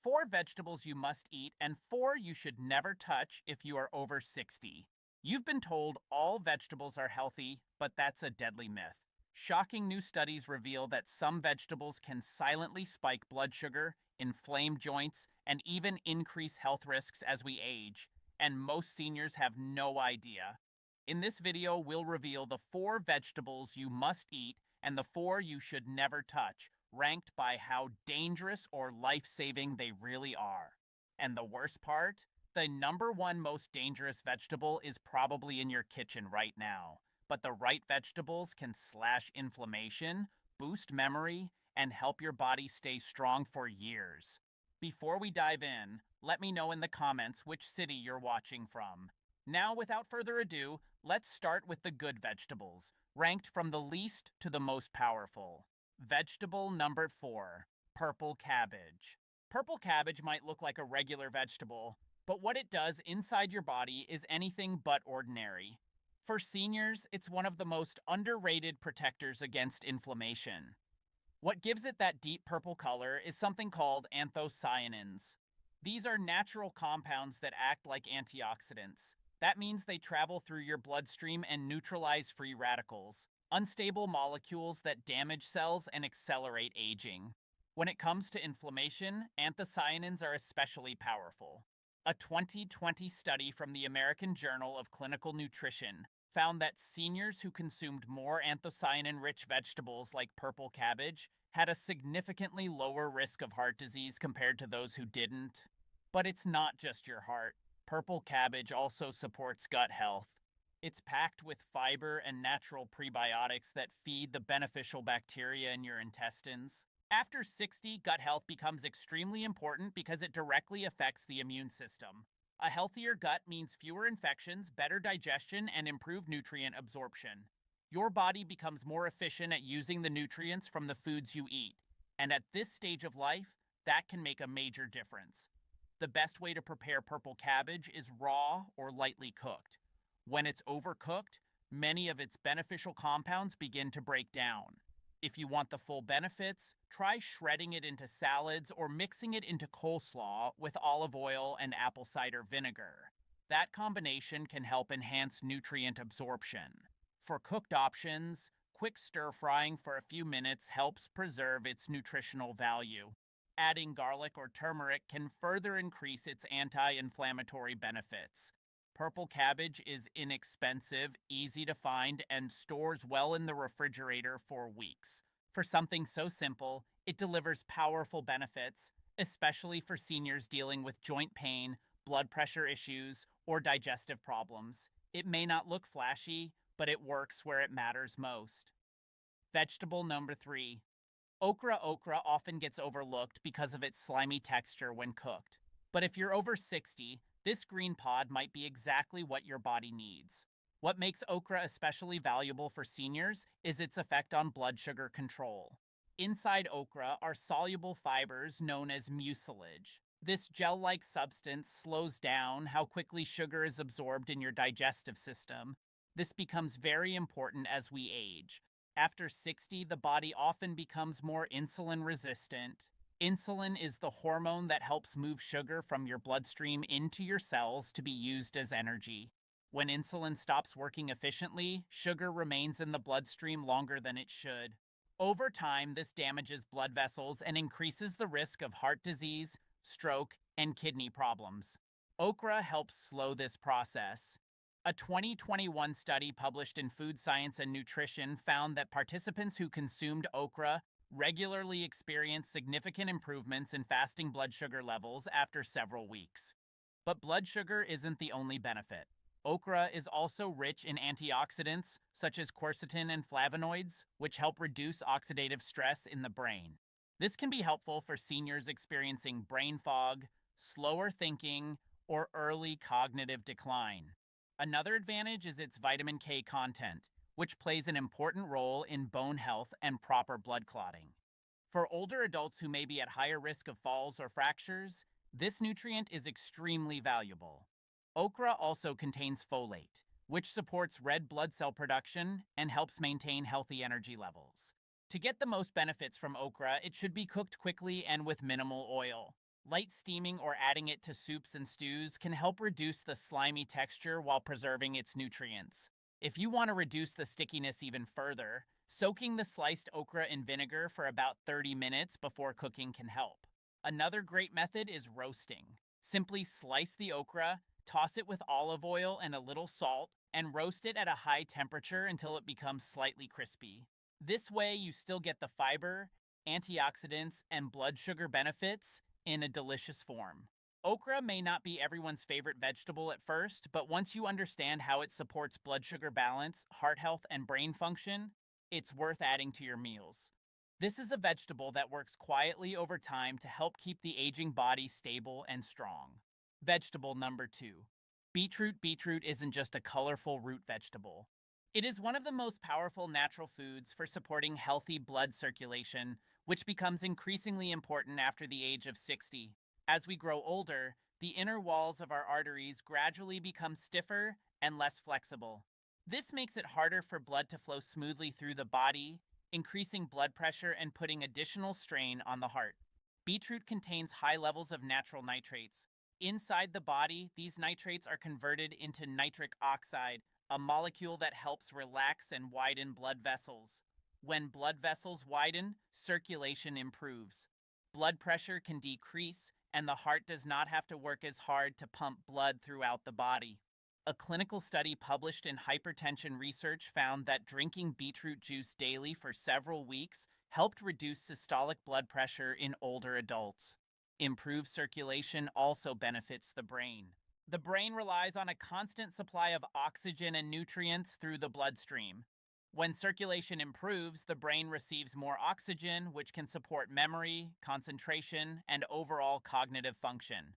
4 vegetables you must eat and 4 you should never touch if you are over 60. You've been told all vegetables are healthy, but that's a deadly myth. Shocking new studies reveal that some vegetables can silently spike blood sugar, inflame joints, and even increase health risks as we age, and most seniors have no idea. In this video, we'll reveal the 4 vegetables you must eat and the 4 you should never touch, ranked by how dangerous or life-saving they really are. And the worst part? The number one most dangerous vegetable is probably in your kitchen right now. But the right vegetables can slash inflammation, boost memory, and help your body stay strong for years. Before we dive in, let me know in the comments which city you're watching from. Now, without further ado, let's start with the good vegetables, ranked from the least to the most powerful. Vegetable number 4, purple cabbage. Purple cabbage might look like a regular vegetable, but what it does inside your body is anything but ordinary. For seniors, it's one of the most underrated protectors against inflammation. What gives it that deep purple color is something called anthocyanins. These are natural compounds that act like antioxidants. That means they travel through your bloodstream and neutralize free radicals, unstable molecules that damage cells and accelerate aging. When it comes to inflammation, anthocyanins are especially powerful. A 2020 study from the American Journal of Clinical Nutrition found that seniors who consumed more anthocyanin-rich vegetables like purple cabbage had a significantly lower risk of heart disease compared to those who didn't. But it's not just your heart. Purple cabbage also supports gut health. It's packed with fiber and natural prebiotics that feed the beneficial bacteria in your intestines. After 60, gut health becomes extremely important because it directly affects the immune system. A healthier gut means fewer infections, better digestion, and improved nutrient absorption. Your body becomes more efficient at using the nutrients from the foods you eat. And at this stage of life, that can make a major difference. The best way to prepare purple cabbage is raw or lightly cooked. When it's overcooked, many of its beneficial compounds begin to break down. If you want the full benefits, try shredding it into salads or mixing it into coleslaw with olive oil and apple cider vinegar. That combination can help enhance nutrient absorption. For cooked options, quick stir-frying for a few minutes helps preserve its nutritional value. Adding garlic or turmeric can further increase its anti-inflammatory benefits. Purple cabbage is inexpensive, easy to find, and stores well in the refrigerator for weeks. For something so simple, it delivers powerful benefits, especially for seniors dealing with joint pain, blood pressure issues, or digestive problems. It may not look flashy, but it works where it matters most. Vegetable number 3. Okra often gets overlooked because of its slimy texture when cooked. But if you're over 60, this green pod might be exactly what your body needs. What makes okra especially valuable for seniors is its effect on blood sugar control. Inside okra are soluble fibers known as mucilage. This gel-like substance slows down how quickly sugar is absorbed in your digestive system. This becomes very important as we age. After 60, the body often becomes more insulin resistant. Insulin is the hormone that helps move sugar from your bloodstream into your cells to be used as energy. When insulin stops working efficiently, sugar remains in the bloodstream longer than it should. Over time, this damages blood vessels and increases the risk of heart disease, stroke, and kidney problems. Okra helps slow this process. A 2021 study published in Food Science and Nutrition found that participants who consumed okra regularly experience significant improvements in fasting blood sugar levels after several weeks. But blood sugar isn't the only benefit. Okra is also rich in antioxidants, such as quercetin and flavonoids, which help reduce oxidative stress in the brain. This can be helpful for seniors experiencing brain fog, slower thinking, or early cognitive decline. Another advantage is its vitamin K content, which plays an important role in bone health and proper blood clotting. For older adults who may be at higher risk of falls or fractures, this nutrient is extremely valuable. Okra also contains folate, which supports red blood cell production and helps maintain healthy energy levels. To get the most benefits from okra, it should be cooked quickly and with minimal oil. Light steaming or adding it to soups and stews can help reduce the slimy texture while preserving its nutrients. If you want to reduce the stickiness even further, soaking the sliced okra in vinegar for about 30 minutes before cooking can help. Another great method is roasting. Simply slice the okra, toss it with olive oil and a little salt, and roast it at a high temperature until it becomes slightly crispy. This way, you still get the fiber, antioxidants, and blood sugar benefits in a delicious form. Okra may not be everyone's favorite vegetable at first, but once you understand how it supports blood sugar balance, heart health, and brain function, it's worth adding to your meals. This is a vegetable that works quietly over time to help keep the aging body stable and strong. Vegetable number 2. Beetroot. Beetroot isn't just a colorful root vegetable. It is one of the most powerful natural foods for supporting healthy blood circulation, which becomes increasingly important after the age of 60. As we grow older, the inner walls of our arteries gradually become stiffer and less flexible. This makes it harder for blood to flow smoothly through the body, increasing blood pressure and putting additional strain on the heart. Beetroot contains high levels of natural nitrates. Inside the body, these nitrates are converted into nitric oxide, a molecule that helps relax and widen blood vessels. When blood vessels widen, circulation improves. Blood pressure can decrease, and the heart does not have to work as hard to pump blood throughout the body. A clinical study published in Hypertension Research found that drinking beetroot juice daily for several weeks helped reduce systolic blood pressure in older adults. Improved circulation also benefits the brain. The brain relies on a constant supply of oxygen and nutrients through the bloodstream. When circulation improves, the brain receives more oxygen, which can support memory, concentration, and overall cognitive function.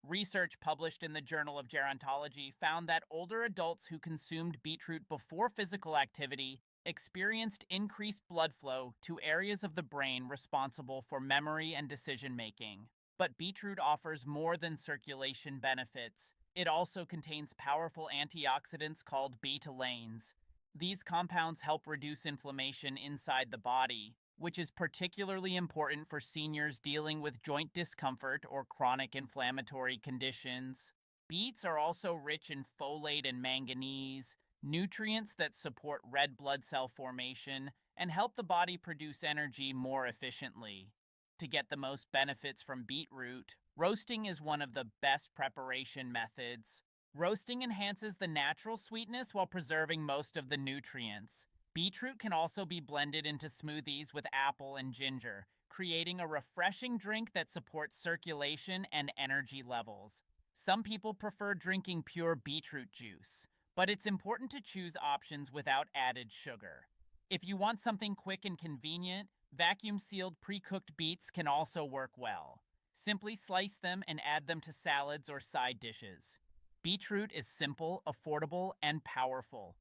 Research published in the Journal of Gerontology found that older adults who consumed beetroot before physical activity experienced increased blood flow to areas of the brain responsible for memory and decision-making. But beetroot offers more than circulation benefits. It also contains powerful antioxidants called betalains. These compounds help reduce inflammation inside the body, which is particularly important for seniors dealing with joint discomfort or chronic inflammatory conditions. Beets are also rich in folate and manganese, nutrients that support red blood cell formation and help the body produce energy more efficiently. To get the most benefits from beetroot, roasting is one of the best preparation methods. Roasting enhances the natural sweetness while preserving most of the nutrients. Beetroot can also be blended into smoothies with apple and ginger, creating a refreshing drink that supports circulation and energy levels. Some people prefer drinking pure beetroot juice, but it's important to choose options without added sugar. If you want something quick and convenient, vacuum-sealed pre-cooked beets can also work well. Simply slice them and add them to salads or side dishes. Beetroot is simple, affordable, and powerful.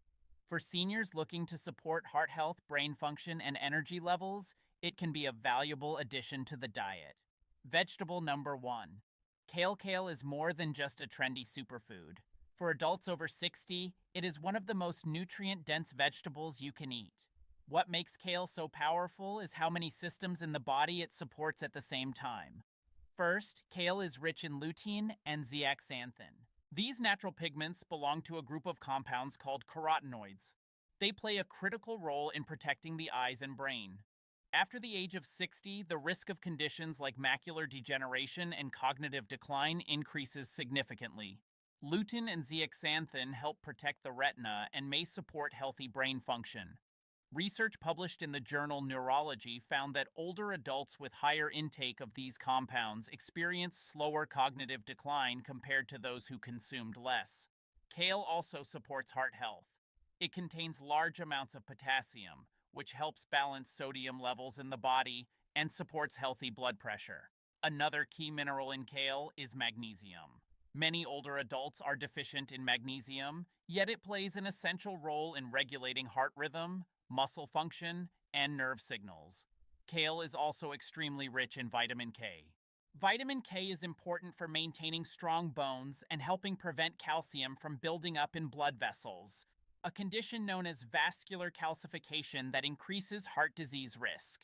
For seniors looking to support heart health, brain function, and energy levels, it can be a valuable addition to the diet. Vegetable number 1. Kale. Kale is more than just a trendy superfood. For adults over 60, it is one of the most nutrient-dense vegetables you can eat. What makes kale so powerful is how many systems in the body it supports at the same time. First, kale is rich in lutein and zeaxanthin. These natural pigments belong to a group of compounds called carotenoids. They play a critical role in protecting the eyes and brain. After the age of 60, the risk of conditions like macular degeneration and cognitive decline increases significantly. Lutein and zeaxanthin help protect the retina and may support healthy brain function. Research published in the journal Neurology found that older adults with higher intake of these compounds experience slower cognitive decline compared to those who consumed less. Kale also supports heart health. It contains large amounts of potassium, which helps balance sodium levels in the body and supports healthy blood pressure. Another key mineral in kale is magnesium. Many older adults are deficient in magnesium, yet it plays an essential role in regulating heart rhythm, muscle function, and nerve signals. Kale is also extremely rich in vitamin K. Vitamin K is important for maintaining strong bones and helping prevent calcium from building up in blood vessels, a condition known as vascular calcification that increases heart disease risk.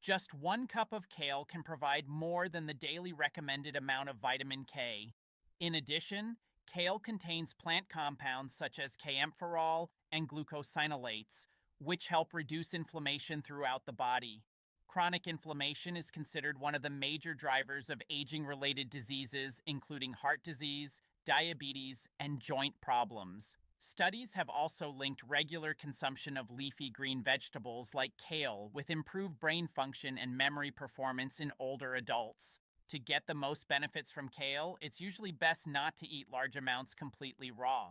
Just 1 cup of kale can provide more than the daily recommended amount of vitamin K. In addition, kale contains plant compounds such as camphorol and glucosinolates, which help reduce inflammation throughout the body. Chronic inflammation is considered one of the major drivers of aging-related diseases, including heart disease, diabetes, and joint problems. Studies have also linked regular consumption of leafy green vegetables like kale with improved brain function and memory performance in older adults. To get the most benefits from kale, it's usually best not to eat large amounts completely raw.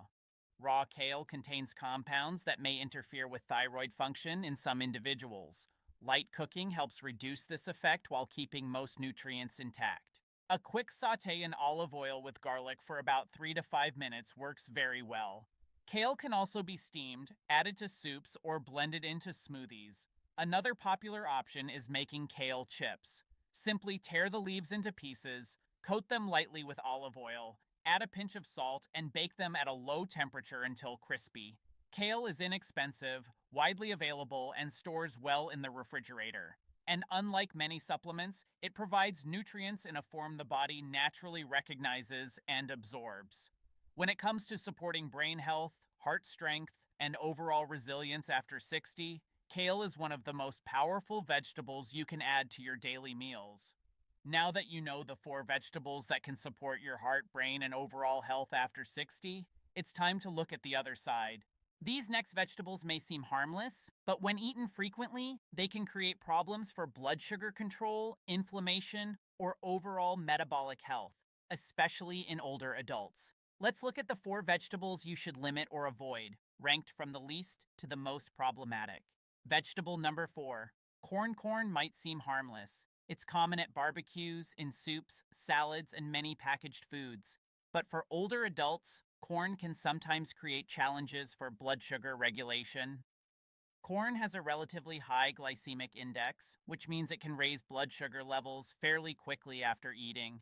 Raw kale contains compounds that may interfere with thyroid function in some individuals. Light cooking helps reduce this effect while keeping most nutrients intact. A quick sauté in olive oil with garlic for about 3 to 5 minutes works very well. Kale can also be steamed, added to soups, or blended into smoothies. Another popular option is making kale chips. Simply tear the leaves into pieces, coat them lightly with olive oil, add a pinch of salt, and bake them at a low temperature until crispy. Kale is inexpensive, widely available, and stores well in the refrigerator. And unlike many supplements, it provides nutrients in a form the body naturally recognizes and absorbs. When it comes to supporting brain health, heart strength, and overall resilience after 60, kale is one of the most powerful vegetables you can add to your daily meals. Now that you know the 4 vegetables that can support your heart, brain, and overall health after 60, it's time to look at the other side. These next vegetables may seem harmless, but when eaten frequently, they can create problems for blood sugar control, inflammation, or overall metabolic health, especially in older adults. Let's look at the 4 vegetables you should limit or avoid, ranked from the least to the most problematic. Vegetable number 4. Corn. Corn might seem harmless. It's common at barbecues, in soups, salads, and many packaged foods. But for older adults, corn can sometimes create challenges for blood sugar regulation. Corn has a relatively high glycemic index, which means it can raise blood sugar levels fairly quickly after eating.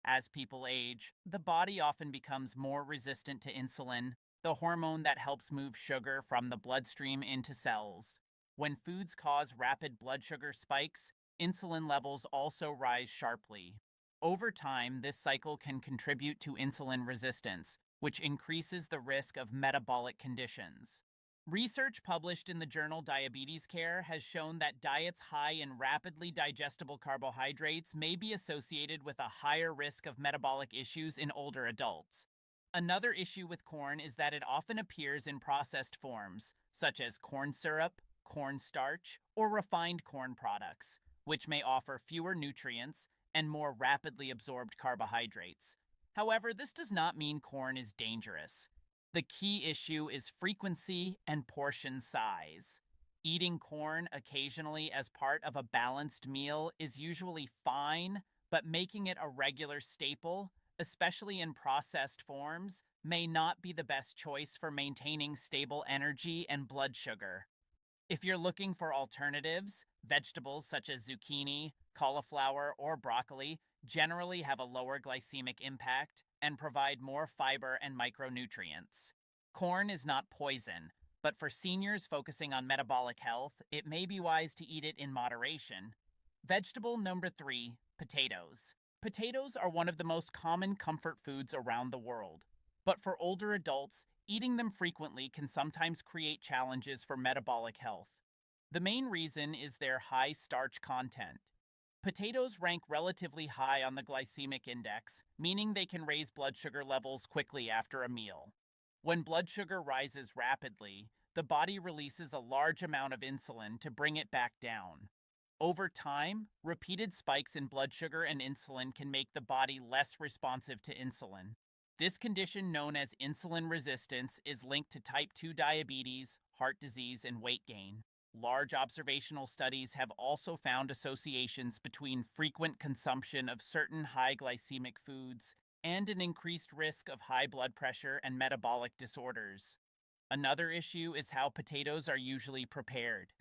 As people age, the body often becomes more resistant to insulin, the hormone that helps move sugar from the bloodstream into cells. When foods cause rapid blood sugar spikes, insulin levels also rise sharply. Over time, this cycle can contribute to insulin resistance, which increases the risk of metabolic conditions. Research published in the journal Diabetes Care has shown that diets high in rapidly digestible carbohydrates may be associated with a higher risk of metabolic issues in older adults. Another issue with corn is that it often appears in processed forms, such as corn syrup, cornstarch, or refined corn products, which may offer fewer nutrients and more rapidly absorbed carbohydrates. However, this does not mean corn is dangerous. The key issue is frequency and portion size. Eating corn occasionally as part of a balanced meal is usually fine, but making it a regular staple, especially in processed forms, may not be the best choice for maintaining stable energy and blood sugar. If you're looking for alternatives, vegetables such as zucchini, cauliflower, or broccoli generally have a lower glycemic impact and provide more fiber and micronutrients. Corn is not poison, but for seniors focusing on metabolic health, it may be wise to eat it in moderation. Vegetable number 3, potatoes. Potatoes are one of the most common comfort foods around the world, but for older adults, eating them frequently can sometimes create challenges for metabolic health. The main reason is their high starch content. Potatoes rank relatively high on the glycemic index, meaning they can raise blood sugar levels quickly after a meal. When blood sugar rises rapidly, the body releases a large amount of insulin to bring it back down. Over time, repeated spikes in blood sugar and insulin can make the body less responsive to insulin. This condition, known as insulin resistance, is linked to type 2 diabetes, heart disease, and weight gain. Large observational studies have also found associations between frequent consumption of certain high glycemic foods and an increased risk of high blood pressure and metabolic disorders. Another issue is how potatoes are usually prepared.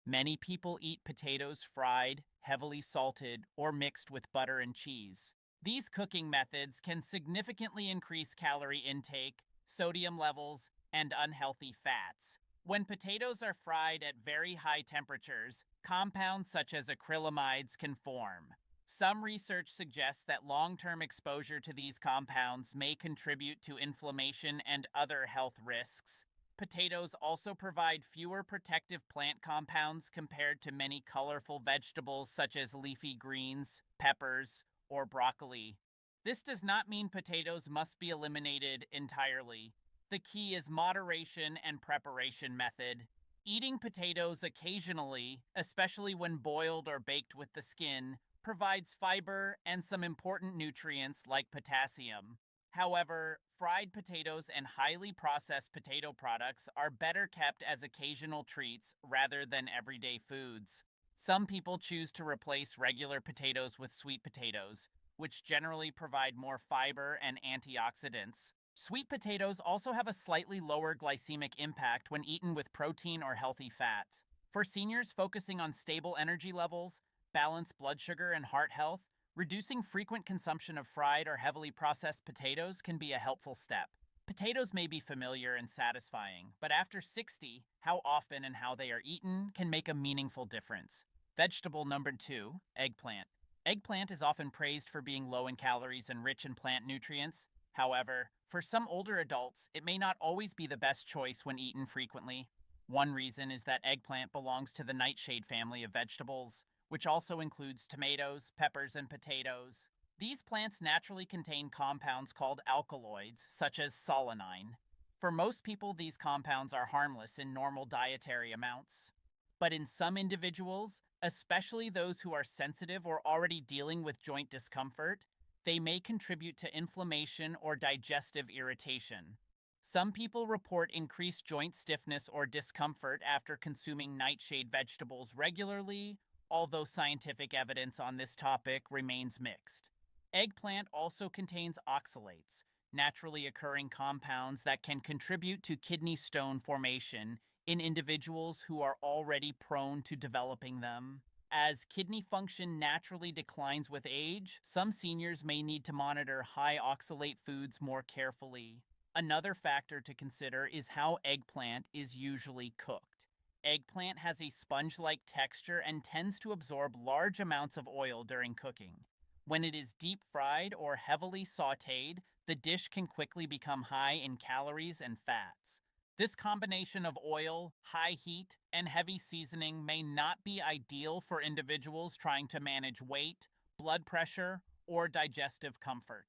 Many people eat potatoes fried, heavily salted, or mixed with butter and cheese. These cooking methods can significantly increase calorie intake, sodium levels, and unhealthy fats. When potatoes are fried at very high temperatures, compounds such as acrylamides can form. Some research suggests that long-term exposure to these compounds may contribute to inflammation and other health risks. Potatoes also provide fewer protective plant compounds compared to many colorful vegetables such as leafy greens, peppers, or broccoli. This does not mean potatoes must be eliminated entirely. The key is moderation and preparation method. Eating potatoes occasionally, especially when boiled or baked with the skin, provides fiber and some important nutrients like potassium. However, fried potatoes and highly processed potato products are better kept as occasional treats rather than everyday foods. Some people choose to replace regular potatoes with sweet potatoes, which generally provide more fiber and antioxidants. Sweet potatoes also have a slightly lower glycemic impact when eaten with protein or healthy fats. For seniors focusing on stable energy levels, balanced blood sugar, and heart health, reducing frequent consumption of fried or heavily processed potatoes can be a helpful step. Potatoes may be familiar and satisfying, but after 60, how often and how they are eaten can make a meaningful difference. Vegetable number 2, eggplant. Eggplant is often praised for being low in calories and rich in plant nutrients. However, for some older adults, it may not always be the best choice when eaten frequently. One reason is that eggplant belongs to the nightshade family of vegetables, which also includes tomatoes, peppers, and potatoes. These plants naturally contain compounds called alkaloids, such as solanine. For most people, these compounds are harmless in normal dietary amounts. But in some individuals, especially those who are sensitive or already dealing with joint discomfort, they may contribute to inflammation or digestive irritation. Some people report increased joint stiffness or discomfort after consuming nightshade vegetables regularly, although scientific evidence on this topic remains mixed. Eggplant also contains oxalates, naturally occurring compounds that can contribute to kidney stone formation in individuals who are already prone to developing them. As kidney function naturally declines with age, some seniors may need to monitor high oxalate foods more carefully. Another factor to consider is how eggplant is usually cooked. Eggplant has a sponge-like texture and tends to absorb large amounts of oil during cooking. When it is deep fried or heavily sautéed, the dish can quickly become high in calories and fats. This combination of oil, high heat, and heavy seasoning may not be ideal for individuals trying to manage weight, blood pressure, or digestive comfort.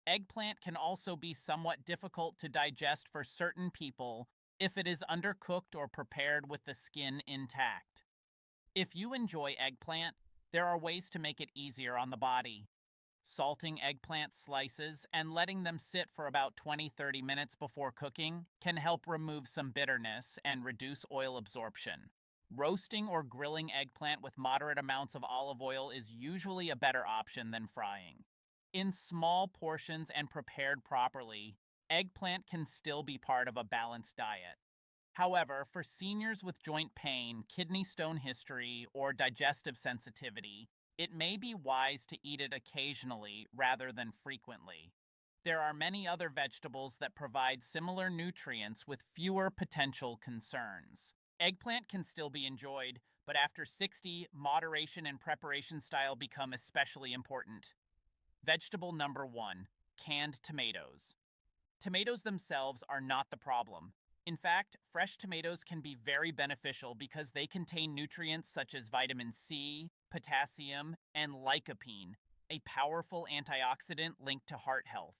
Eggplant can also be somewhat difficult to digest for certain people if it is undercooked or prepared with the skin intact. If you enjoy eggplant, there are ways to make it easier on the body. Salting eggplant slices and letting them sit for about 20-30 minutes before cooking can help remove some bitterness and reduce oil absorption. Roasting or grilling eggplant with moderate amounts of olive oil is usually a better option than frying. In small portions and prepared properly, eggplant can still be part of a balanced diet. However, for seniors with joint pain, kidney stone history, or digestive sensitivity, it may be wise to eat it occasionally rather than frequently. There are many other vegetables that provide similar nutrients with fewer potential concerns. Eggplant can still be enjoyed, but after 60, moderation and preparation style become especially important. Vegetable number 1, canned tomatoes. Tomatoes themselves are not the problem. In fact, fresh tomatoes can be very beneficial because they contain nutrients such as vitamin C, potassium, and lycopene, a powerful antioxidant linked to heart health.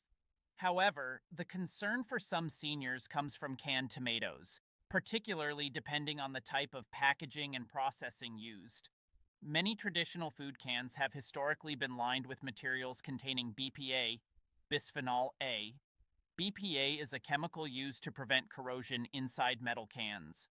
However, the concern for some seniors comes from canned tomatoes, particularly depending on the type of packaging and processing used. Many traditional food cans have historically been lined with materials containing BPA, bisphenol A. BPA is a chemical used to prevent corrosion inside metal cans.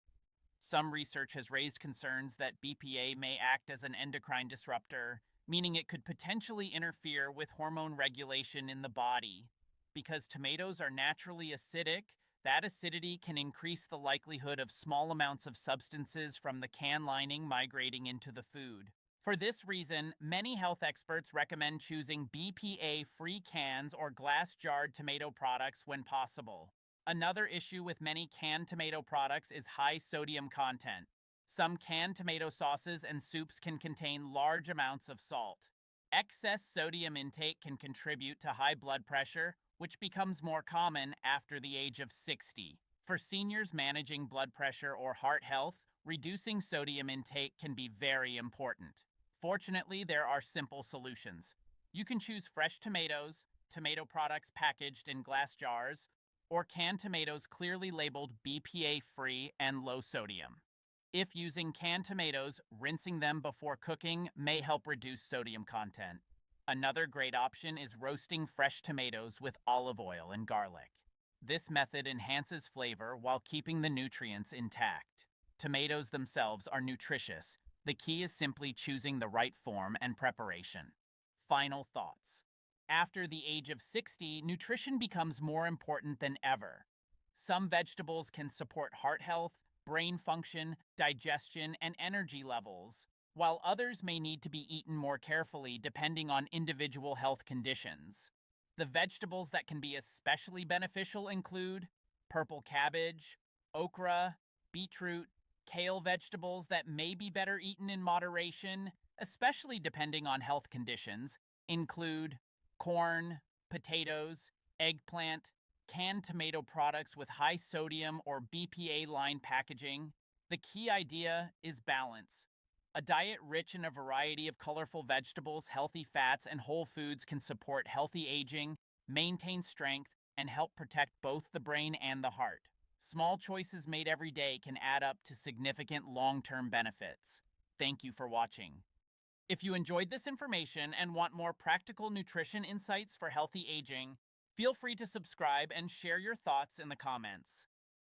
Some research has raised concerns that BPA may act as an endocrine disruptor, meaning it could potentially interfere with hormone regulation in the body. Because tomatoes are naturally acidic, that acidity can increase the likelihood of small amounts of substances from the can lining migrating into the food. For this reason, many health experts recommend choosing BPA-free cans or glass-jarred tomato products when possible. Another issue with many canned tomato products is high sodium content. Some canned tomato sauces and soups can contain large amounts of salt. Excess sodium intake can contribute to high blood pressure, which becomes more common after the age of 60. For seniors managing blood pressure or heart health, reducing sodium intake can be very important. Fortunately, there are simple solutions. You can choose fresh tomatoes, tomato products packaged in glass jars, or canned tomatoes clearly labeled BPA-free and low sodium. If using canned tomatoes, rinsing them before cooking may help reduce sodium content. Another great option is roasting fresh tomatoes with olive oil and garlic. This method enhances flavor while keeping the nutrients intact. Tomatoes themselves are nutritious. The key is simply choosing the right form and preparation. Final thoughts. After the age of 60, nutrition becomes more important than ever. Some vegetables can support heart health, brain function, digestion, and energy levels, while others may need to be eaten more carefully depending on individual health conditions. The vegetables that can be especially beneficial include purple cabbage, okra, beetroot, kale. Vegetables that may be better eaten in moderation, especially depending on health conditions, include corn, potatoes, eggplant, canned tomato products with high sodium or BPA line packaging. The key idea is balance. A diet rich in a variety of colorful vegetables, healthy fats, and whole foods can support healthy aging, maintain strength, and help protect both the brain and the heart. Small choices made every day can add up to significant long-term benefits. Thank you for watching. If you enjoyed this information and want more practical nutrition insights for healthy aging, feel free to subscribe and share your thoughts in the comments.